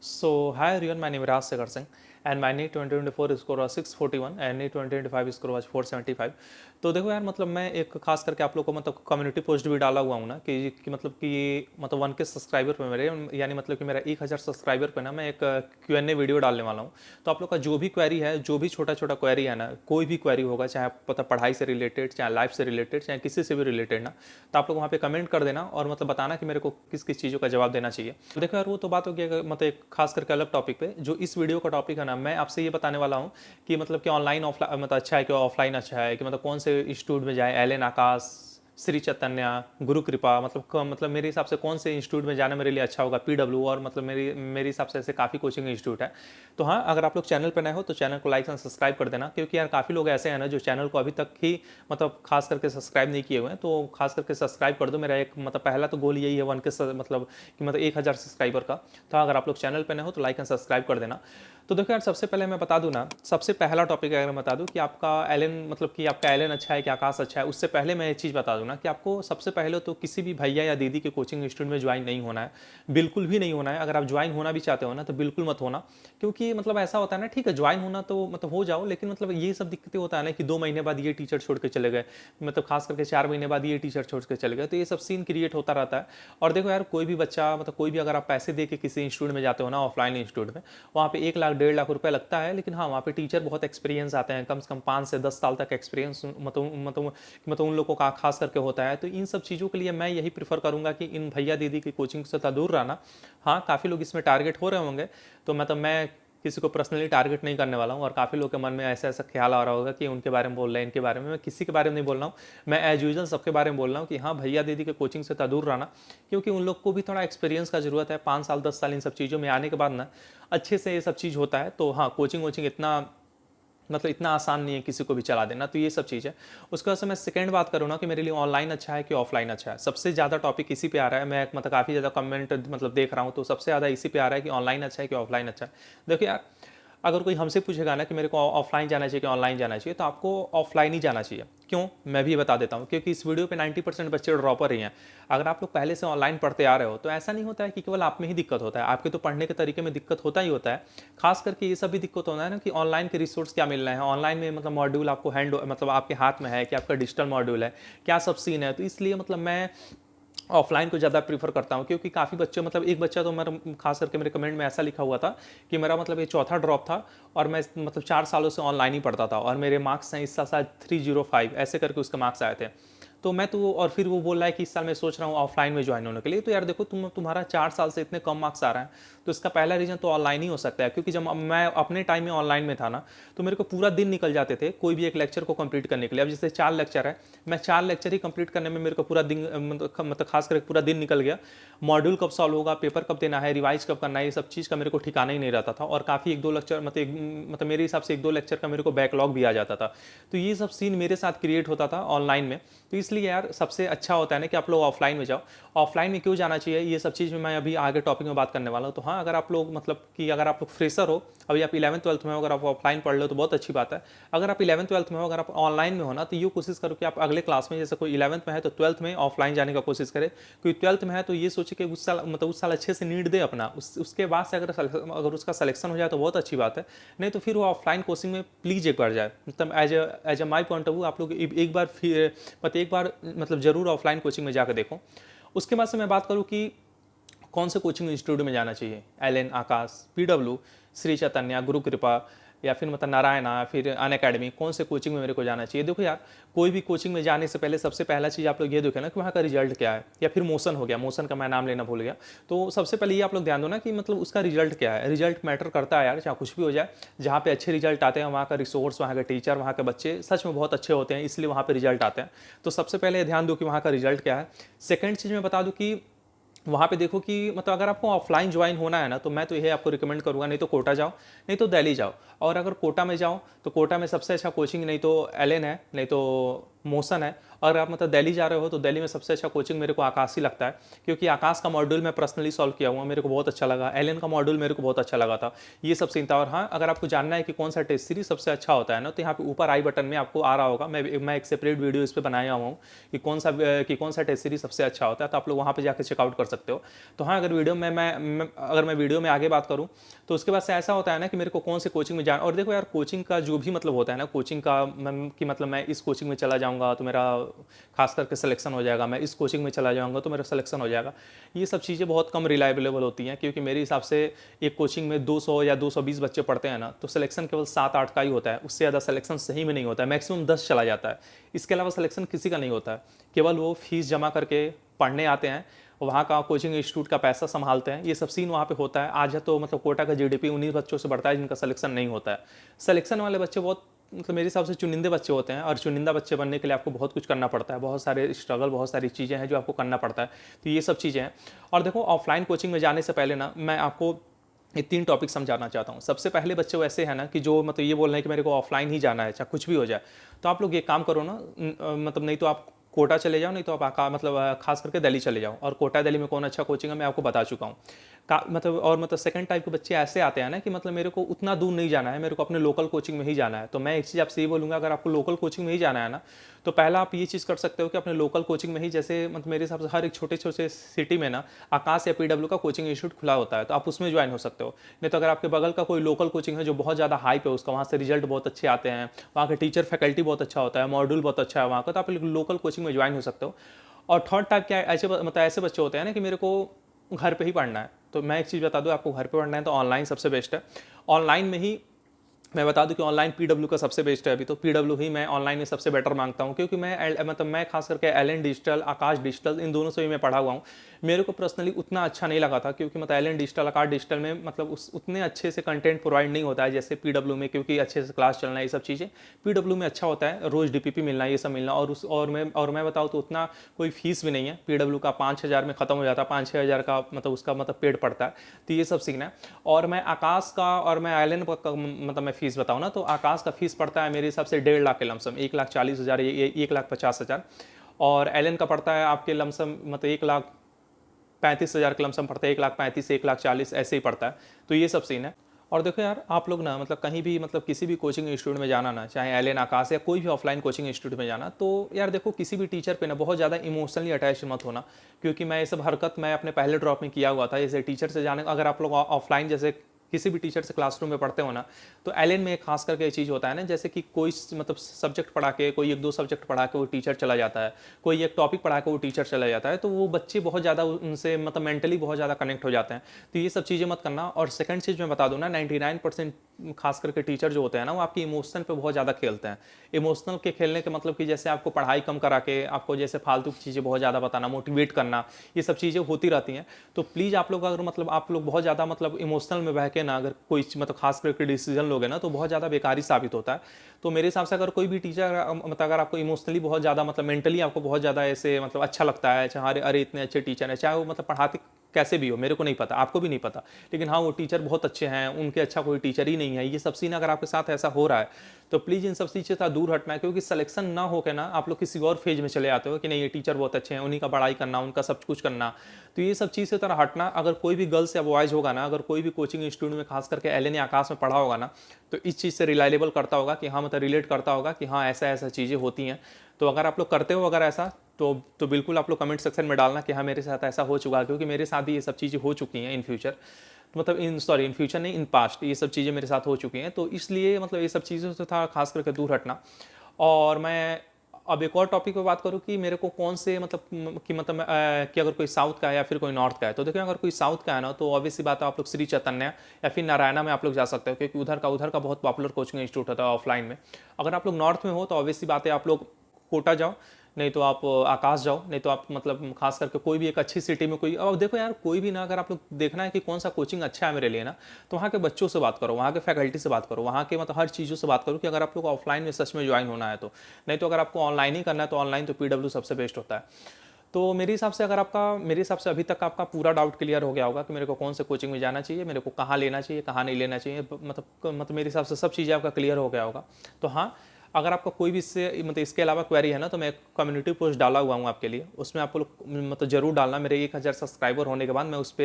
So, hi everyone, my name is Raj Sagar Singh and my NEET 2024 score was 641 and NEET 2025 score was 475। तो देखो यार, मतलब मैं एक खास करके आप लोग को मतलब कम्युनिटी पोस्ट भी डाला हुआ हूँ ना कि मतलब कि मतलब 1K सब्सक्राइबर पे मेरे, यानी मतलब कि मेरा 1000 सब्सक्राइबर पे ना मैं एक Q&A वीडियो डालने वाला हूँ। तो आप लोग का जो भी क्वेरी है, जो भी छोटा छोटा क्वेरी है ना, कोई भी क्वेरी होगा, चाहे पता पढ़ाई से रिलेटेड, चाहे लाइफ से रिलेटेड, चाहे किसी से भी रिलेटेड ना, तो आप लोग वहाँ पे कमेंट कर देना और मतलब बताना कि मेरे को किस किस चीज़ों का जवाब देना चाहिए। तो देखो यार, वो तो बात हो गई मतलब एक खास करके अलग टॉपिक पे। जो इस वीडियो का टॉपिक है ना, मैं आपसे ये बताने वाला हूँ कि मतलब कि ऑनलाइन ऑफलाइन मतलब अच्छा है कि ऑफलाइन अच्छा है, कि मतलब कौन से इंस्टीट्यूट में जाए, एल एन आकाश, श्री चैतन्य, गुरु कृपा, मतलब मेरे हिसाब से कौन से इंस्टीट्यूट में जाना मेरे लिए अच्छा होगा, पीडब्ल्यू, और मतलब मेरे हिसाब से ऐसे काफ़ी कोचिंग इंस्टीट्यूट है। तो हाँ, अगर आप लोग चैनल पर नए हो तो चैनल को लाइक एंड सब्सक्राइब कर देना, क्योंकि यार काफ़ी लोग ऐसे हैं ना जो चैनल को अभी तक ही मतलब खास करके सब्सक्राइब नहीं किए हुए हैं। तो खास करके सब्सक्राइब कर दो। मेरा एक मतलब पहला तो गोल यही है 1K मतलब कि मतलब 1000 सब्सक्राइबर का। तो अगर आप लोग चैनल पर नए हो तो लाइक एंड सब्सक्राइब कर देना। तो देखो यार, सबसे पहले मैं बता दूं ना, सबसे पहला टॉपिक अगर मैं बता दूं कि आपका एलन मतलब कि आपका एलन अच्छा है कि आकाश अच्छा है, उससे पहले मैं एक चीज़ बता दूं ना कि आपको सबसे पहले तो किसी भी भैया या दीदी के कोचिंग इंस्टीट्यूट में ज्वाइन नहीं होना है, बिल्कुल भी नहीं होना है। अगर आप ज्वाइन होना भी चाहते हो ना तो बिल्कुल मत होना, क्योंकि मतलब ऐसा होता है ना, ठीक है ज्वाइन होना तो मतलब हो जाओ, लेकिन मतलब ये सब दिक्कतें होता है ना कि 2 महीने बाद ये टीचर छोड़ के चले गए, मतलब खास करके 4 महीने बाद ये टीचर छोड़ के चले गए, तो ये सब सीन क्रिएट होता रहता है। और देखो यार, कोई भी बच्चा मतलब कोई भी अगर आप पैसे दे के किसी इंस्टीट्यूट में जाते हो ना, ऑफलाइन इंस्टीट्यूट में, वहाँ पे 1 लाख 1.5 लाख रुपए लगता है, लेकिन हाँ वहाँ पे टीचर बहुत एक्सपीरियंस आते हैं, कम से कम 5 से 10 साल तक एक्सपीरियंस मतलब उन लोगों का खास करके होता है। तो इन सब चीज़ों के लिए मैं यही प्रीफर करूँगा कि इन भैया दीदी की कोचिंग से थोड़ा दूर रहना। हाँ, काफ़ी लोग इसमें टारगेट हो रहे होंगे, तो मतलब मैं किसी को पर्सनली टारगेट नहीं करने वाला हूँ। और काफ़ी लोगों के मन में ऐसा ऐसा ख्याल आ रहा होगा कि उनके बारे में बोल रहे हैं, इनके बारे में। मैं किसी के बारे में नहीं बोल रहा हूँ, मैं एज यूजल सबके बारे में बोल रहा हूँ कि हाँ, भैया दीदी के कोचिंग से थोड़ा दूर रहना, क्योंकि उन लोग को भी थोड़ा एक्सपीरियंस का ज़रूरत है। 5 साल 10 साल इन सब चीज़ों में आने के बाद ना अच्छे से ये सब चीज़ होता है। तो हाँ, कोचिंग वोचिंग इतना मतलब इतना आसान नहीं है किसी को भी चला देना, तो ये सब चीज़ है। उसके बाद से मैं सेकंड बात करूँ ना कि मेरे लिए ऑनलाइन अच्छा है कि ऑफलाइन अच्छा है, सबसे ज़्यादा टॉपिक इसी पे आ रहा है। मैं मतलब काफ़ी ज़्यादा कमेंट मतलब देख रहा हूँ, तो सबसे ज़्यादा इसी पे आ रहा है कि ऑनलाइन अच्छा है कि ऑफलाइन अच्छा है। देखिए यार, अगर कोई हमसे पूछेगा ना कि मेरे को ऑफलाइन जाना चाहिए कि ऑनलाइन जाना चाहिए, तो आपको ऑफलाइन ही जाना चाहिए। क्यों, मैं भी बता देता हूँ। क्योंकि इस वीडियो पे 90% बच्चे ड्रॉपर ही हैं। अगर आप लोग पहले से ऑनलाइन पढ़ते आ रहे हो तो ऐसा नहीं होता है कि केवल आप में ही दिक्कत होता है, आपके तो पढ़ने के तरीके में दिक्कत होता ही होता है। खास करके ये सब भी दिक्कत होता है ना कि ऑनलाइन के रिसोर्स क्या मिल रहे हैं, ऑनलाइन में मतलब मॉड्यूल आपको हैंड मतलब आपके हाथ में है कि आपका डिजिटल मॉड्यूल है, क्या सब सीन है। तो इसलिए मतलब मैं ऑफलाइन को ज़्यादा प्रीफर करता हूँ, क्योंकि काफ़ी बच्चे मतलब एक बच्चा तो मेरा खास करके मेरे कमेंट में ऐसा लिखा हुआ था कि मेरा मतलब ये चौथा ड्रॉप था और मैं मतलब 4 सालों से ऑनलाइन ही पढ़ता था और मेरे मार्क्स हैं इस साल शायद 305 ऐसे करके उसके मार्क्स आए थे। तो मैं तो, और फिर वो बोल रहा है कि इस साल मैं सोच रहा हूँ ऑफलाइन में ज्वाइन होने के लिए। तो यार देखो, तुम्हारा 4 साल से इतने कम मार्क्स आ रहा है, तो इसका पहला रीज़न तो ऑनलाइन ही हो सकता है। क्योंकि जब मैं अपने टाइम में ऑनलाइन में था ना, तो मेरे को पूरा दिन निकल जाते थे कोई भी एक लेक्चर को कंप्लीट करने के लिए। अब जैसे 4 लेक्चर है, मैं 4 लेक्चर ही कंप्लीट करने में मेरे को पूरा दिन मतलब खास करके पूरा दिन निकल गया। मॉड्यूल कब सॉल्व होगा, पेपर कब देना है, रिवाइज कब करना है, ये सब चीज़ का मेरे को ठिकाना ही नहीं रहता था। और काफ़ी 1-2 लेक्चर मतलब मेरे हिसाब से 1-2 लेक्चर का मेरे को बैकलॉग भी आ जाता था। तो ये सब सीन मेरे साथ क्रिएट होता था ऑनलाइन में। तो इसलिए यार सबसे अच्छा होता है ना कि आप लोग ऑफलाइन में जाओ। ऑफलाइन में क्यों जाना चाहिए, ये सब चीज़ में मैं अभी आगे टॉपिक में बात करने वाला हूँ। तो हाँ, अगर आप लोग मतलब कि अगर आप लोग फ्रेशर हो, अभी आप 11th 12th में हो, अगर आप ऑफलाइन पढ़ लो तो बहुत अच्छी बात है। अगर आप 11th 12th में हो, अगर आप ऑनलाइन में हो ना, तो ये कोशिश करो कि आप अगले क्लास में, जैसे कोई 11th में है तो 12th में ऑफलाइन जाने का कोशिश करे। कोई 12th में है तो ये सोचे कि उस साल अच्छे से नीट दे अपना, उसके बाद से अगर उसका सिलेक्शन हो जाए तो बहुत अच्छी बात है। नहीं तो फिर वो ऑफलाइन कोचिंग में प्लीज़ एक बार जाए। मतलब as a my point of view, आप लोग एक बार फिर एक बार मतलब ज़रूर ऑफलाइन कोचिंग में जाकर देखो। उसके बाद से मैं बात करूँ कि कौन से कोचिंग इंस्टीट्यूट में जाना चाहिए, एल एन आकाश, पीडब्ल्यू, श्री चैतन्य, गुरु कृपा, या फिर मतलब नारायणा, फिर अन अकेडमी, कौन से कोचिंग में मेरे को जाना चाहिए। देखो यार, कोई भी कोचिंग में जाने से पहले सबसे पहला चीज़ आप लोग ये देखो ना कि वहाँ का रिजल्ट क्या है। या फिर मोशन हो गया, मोशन का मैं नाम लेना भूल गया। तो सबसे पहले ये आप लोग ध्यान दो ना कि मतलब उसका रिजल्ट क्या है। रिजल्ट मैटर करता है यार, चाहे कुछ भी हो जाए। जहाँ पे अच्छे रिजल्ट आते हैं वहाँ का रिसोर्स, वहाँ का टीचर, वहाँ के बच्चे सच में बहुत अच्छे होते हैं, इसलिए वहाँ पे रिजल्ट आते हैं। तो सबसे पहले ध्यान दो कि वहाँ का रिजल्ट क्या है। सेकेंड चीज़ मैं बता दूँ कि वहाँ पे देखो कि मतलब अगर आपको ऑफलाइन ज्वाइन होना है ना, तो मैं तो यही आपको रिकमेंड करूँगा, नहीं तो कोटा जाओ, नहीं तो दिल्ली जाओ। और अगर कोटा में जाओ तो कोटा में सबसे अच्छा कोचिंग नहीं तो एल एन है, नहीं तो मोशन है। अगर आप मतलब दिल्ली जा रहे हो तो दिल्ली में सबसे अच्छा कोचिंग मेरे को आकाश ही लगता है, क्योंकि आकाश का मॉड्यूल मैं पर्सनली सॉल्व किया हुआ, मेरे को बहुत अच्छा लगा। एलन का मॉड्यूल मेरे को बहुत अच्छा लगा था। ये सब सीन था। और हाँ, अगर आपको जानना है कि कौन सा टेस्ट सीरीज सबसे अच्छा होता है ना, तो यहाँ पे ऊपर आई बटन में आपको आ रहा होगा, मैं एक सेपरेट वीडियो इस पर बनाया हुआ हूँ कि कौन सा टेस्ट सीरीज सबसे अच्छा होता है, तो आप लोग वहाँ पर जाकर चेकआउट कर सकते हो। तो हाँ, अगर वीडियो में अगर मैं वीडियो में आगे बात करूँ तो उसके बाद से ऐसा होता है ना कि मेरे को कौन से कोचिंग में जाना। और देखो यार, कोचिंग का जो भी मतलब होता है ना, कोचिंग का कि मतलब मैं इस कोचिंग में चला जाऊँगा तो मेरा खास करके सिलेक्शन हो जाएगा, मैं इस कोचिंग में चला जाऊँगा तो मेरा सिलेक्शन हो जाएगा। ये सब चीज़ें बहुत कम रिलायबल होती हैं, क्योंकि मेरे हिसाब से एक कोचिंग में 200 या 220 बच्चे पढ़ते हैं ना, तो सिलेक्शन केवल 7-8 का ही होता है। उससे ज़्यादा सिलेक्शन सही में नहीं होता है, मैक्सिमम 10 चला जाता है। इसके अलावा सिलेक्शन किसी का नहीं होता है। केवल वो फीस जमा करके पढ़ने आते हैं, वहाँ का कोचिंग इंस्टीट्यूट का पैसा संभालते हैं, ये सब सीन वहाँ पे होता है। आज है तो मतलब कोटा का जीडीपी उन्हीं बच्चों से बढ़ता है जिनका सिलेक्शन नहीं होता है। सिलेक्शन वाले बच्चे बहुत मतलब मेरे हिसाब से चुनिंदे बच्चे होते हैं, और चुनिंदा बच्चे बनने के लिए आपको बहुत कुछ करना पड़ता है, बहुत सारे स्ट्रगल, बहुत सारी चीज़ें हैं जो आपको करना पड़ता है। तो ये सब चीज़ें हैं। और देखो, ऑफलाइन कोचिंग में जाने से पहले ना मैं आपको ये 3 टॉपिक समझाना चाहता हूँ। सबसे पहले बच्चे वैसे हैं ना कि जो मतलब ये बोल रहे हैं कि मेरे को ऑफलाइन ही जाना है, चाहे कुछ भी हो जाए। तो आप लोग एक काम करो ना, मतलब नहीं तो आप कोटा चले जाओ, नहीं तो आप खास करके दिल्ली चले जाओ। और कोटा दिल्ली में कौन अच्छा कोचिंग है मैं आपको बता चुका हूँ। मतलब सेकंड टाइप के बच्चे ऐसे आते हैं ना कि मतलब मेरे को उतना दूर नहीं जाना है, मेरे को अपने लोकल कोचिंग में ही जाना है। तो मैं एक चीज़ आपसे ये बोलूँगा, अगर आपको लोकल कोचिंग में ही जाना है ना, तो पहला आप ये चीज़ कर सकते हो कि अपने लोकल कोचिंग में ही, जैसे मतलब मेरे हिसाब से हर एक छोटे छोटे सिटी में ना आकाश या पीडब्ल्यू का कोचिंग इंस्टीट्यूट खुला होता है, तो आप उसमें ज्वाइन हो सकते हो। नहीं तो अगर आपके बगल का कोई लोकल कोचिंग है जो बहुत ज़्यादा हाइप है उसका, वहाँ से रिजल्ट बहुत अच्छे आते हैं, वहाँ के टीचर फैकल्टी बहुत अच्छा होता है, मॉड्यूल बहुत अच्छा है वहाँ का, तो आप लोकल कोचिंग में ज्वाइन हो सकते हो। और थर्ड टाइप क्या है, ऐसे बच्चे होते हैं ना कि मेरे को घर पे ही पढ़ना है। तो मैं एक चीज़ बता दूँ, आपको घर पे पढ़ना है तो ऑनलाइन सबसे बेस्ट है। ऑनलाइन में ही मैं बता दूं कि ऑनलाइन पीडब्ल्यू का सबसे बेस्ट है। अभी तो पीडब्ल्यू ही मैं ऑनलाइन में सबसे बेटर मांगता हूं, क्योंकि मैं खास करके एलन डिजिटल, आकाश डिजिटल, इन दोनों से भी मैं पढ़ा हुआ हूं। मेरे को पर्सनली उतना अच्छा नहीं लगा था, क्योंकि मतलब एलन डिजिटल, आकाश डिजिटल में मतलब उतने अच्छे से कंटेंट प्रोवाइड नहीं होता है जैसे पीडब्ल्यू में, क्योंकि अच्छे से क्लास चलना, ये सब चीज़ें पीडब्ल्यू में अच्छा होता है, रोज़ डीपीपी मिलना, ये सब मिलना। और मैं बताऊँ तो उतना कोई फीस भी नहीं है। पीडब्ल्यू का 5,000 में खत्म हो जाता है, 5-6 हज़ार का मतलब उसका मतलब पेड पड़ता है। तो ये सब सीखना है। और मैं आकाश का और मैं एलन का मतलब मैं फीस बताऊँ ना, तो आकाश का फीस पड़ता है मेरे हिसाब से 1.5 लाख के लमसम, 1,40,000, 1,50,000। और एलन का पड़ता है आपके लमसम मतलब 1,35,000 के लमसम पड़ता है, 1,35,000, 1,40,000 ऐसे ही पड़ता है। तो ये सब सीन है। और देखो यार, आप लोग ना मतलब कहीं भी मतलब किसी भी कोचिंग इंस्टीट्यूट में जाना ना, चाहे एलन, आकाश या कोई भी ऑफलाइन कोचिंग इंस्टीट्यूट में जाना, तो यार देखो, किसी भी टीचर पे ना बहुत ज़्यादा इमोशनली अटैच मत होना। क्योंकि मैं ये सब हरकत मैं अपने पहले ड्रॉप में किया हुआ था। जैसे टीचर से जाने, अगर आप लोग ऑफलाइन जैसे किसी भी टीचर से क्लासरूम में पढ़ते हो ना, तो एलन में खास करके ये चीज़ होता है ना, जैसे कि कोई मतलब सब्जेक्ट पढ़ा के, कोई 1-2 सब्जेक्ट पढ़ा के वो टीचर चला जाता है, कोई एक टॉपिक पढ़ा के वो टीचर चला जाता है, तो वो बच्चे बहुत ज़्यादा उनसे मतलब मेंटली बहुत ज़्यादा कनेक्ट हो जाते हैं। तो ये सब चीज़ें मत करना। और सेकंड चीज़ मैं बता दूँ ना, 99% खास करके टीचर जो होते हैं ना, वो आपकी इमोशन पे बहुत ज़्यादा खेलते हैं। इमोशनल के खेलने के मतलब कि जैसे आपको पढ़ाई कम करा के आपको जैसे फालतू की चीज़ें बहुत ज़्यादा बताना, मोटिवेट करना, ये सब चीज़ें होती रहती हैं। तो प्लीज़ आप लोग अगर मतलब आप लोग बहुत ज़्यादा मतलब इमोशनल में बह के ना अगर कोई मतलब खास करके डिसीजन लोगे ना, तो बहुत ज़्यादा बेकारी साबित होता है। तो मेरे हिसाब से अगर कोई भी टीचर मतलब अगर आपको इमोशनली बहुत ज़्यादा मतलब मेंटली आपको बहुत ज़्यादा ऐसे मतलब अच्छा लगता है, चाहे अरे अरे इतने अच्छे टीचर हैं, चाहे वो मतलब पढ़ाते कैसे भी हो, मेरे को नहीं पता, आपको भी नहीं पता, लेकिन हाँ वो टीचर बहुत अच्छे हैं, उनके अच्छा कोई टीचर ही नहीं है, ये सब सीन अगर आपके साथ ऐसा हो रहा है, तो प्लीज़ इन सब चीज़ से दूर हटना है। क्योंकि सिलेक्शन ना हो के ना आप लोग किसी और फेज में चले आते हो कि नहीं ये टीचर बहुत अच्छे हैं, उन्हीं का बड़ाई करना, उनका सब कुछ करना। तो ये सब चीज़ से तरह हटना। अगर कोई भी गर्ल्स या बॉयज़ होगा ना, अगर कोई भी कोचिंग इंस्टीट्यूट में खास करके एलन या आकाश में पढ़ा होगा ना, तो इस चीज़ से रिलायबल करता होगा कि हाँ मतलब रिलेट करता होगा कि हाँ ऐसा ऐसा चीज़ें होती हैं। तो अगर आप लोग करते हो अगर ऐसा, तो बिल्कुल आप लोग कमेंट सेक्शन में डालना कि हाँ मेरे साथ ऐसा हो चुका है, क्योंकि मेरे साथ भी ये सब चीज़ें हो चुकी हैं इन फ्यूचर। तो मतलब इन फ्यूचर नहीं, इन पास्ट ये सब चीज़ें मेरे साथ हो चुकी हैं। तो इसलिए मतलब ये सब चीज़ों से था खास करके दूर हटना। और मैं अब एक और टॉपिक पे बात करूँ कि मेरे को कौन से मतलब कि मतलब कि अगर कोई साउथ का है या फिर कोई नॉर्थ का है, तो देखिए अगर कोई साउथ का है ना, तो ऑब्वियस सी बात है आप लोग श्री चैतन्य या फिर नारायणा में आप लोग जा सकते हो, क्योंकि उधर का बहुत पॉपुलर कोचिंग इंस्टीट्यूट होता है ऑफलाइन में। अगर आप लोग नॉर्थ में हो तो ऑब्वियस सी बात है आप लोग कोटा जाओ, नहीं तो आप आकाश जाओ, नहीं तो आप मतलब खास करके कोई भी एक अच्छी सिटी में कोई। अब देखो यार, कोई भी ना, अगर आप लोग देखना है कि कौन सा कोचिंग अच्छा है मेरे लिए ना, तो वहाँ के बच्चों से बात करो, वहाँ के फैकल्टी से बात करो, वहाँ के मतलब हर चीज़ों से बात करो कि अगर आप लोग ऑफलाइन में सच में ज्वाइन होना है तो। नहीं तो अगर आपको ऑनलाइन ही करना है तो ऑनलाइन तो पीडब्ल्यू सबसे बेस्ट होता है। तो मेरे हिसाब से मेरे हिसाब से अभी तक आपका पूरा डाउट क्लियर हो गया होगा कि मेरे को कौन से कोचिंग में जाना चाहिए, मेरे को कहाँ लेना चाहिए, कहाँ नहीं लेना चाहिए, मतलब मेरे हिसाब से सब चीज़ें आपका क्लियर हो गया होगा। तो हाँ, अगर आपका कोई भी इससे मतलब इसके अलावा क्वेरी है ना, तो मैं कम्युनिटी पोस्ट डाला हुआ हूँ आपके लिए, उसमें आपको मतलब ज़रूर डालना। मेरे 1000 सब्सक्राइबर होने के बाद मैं उस पर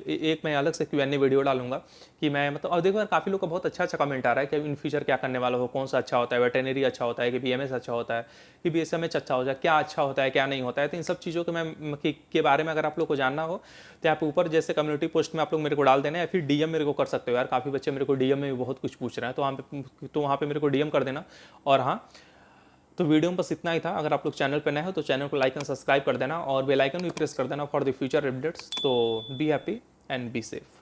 एक मैं अलग से Q&A वीडियो डालूंगा कि मैं मतलब, और देखो यार काफ़ी लोग का बहुत अच्छा कमेंट आ रहा है कि इन फ्यूचर क्या करने वाला हो, कौन सा अच्छा होता है, वेटेनरी अच्छा होता है कि BMS अच्छा होता है कि BSMH अच्छा होता है, क्या अच्छा होता है क्या नहीं होता है। तो इन सब चीज़ों के बारे में अगर आप लोग को जानना हो तो आप ऊपर जैसे कम्युनिटी पोस्ट में आप लोग मेरे को डाल देना, या फिर DM मेरे को कर सकते हो यार। काफ़ी बच्चे मेरे को DM में भी बहुत कुछ पूछ रहे हैं, तो वहाँ पे मेरे को DM कर देना। और हाँ, तो वीडियो में बस इतना ही था। अगर आप लोग चैनल पर नए हो तो चैनल को लाइक एंड सब्सक्राइब कर देना और बेल आइकन भी प्रेस कर देना फॉर द फ्यूचर अपडेट्स। तो be happy and be safe.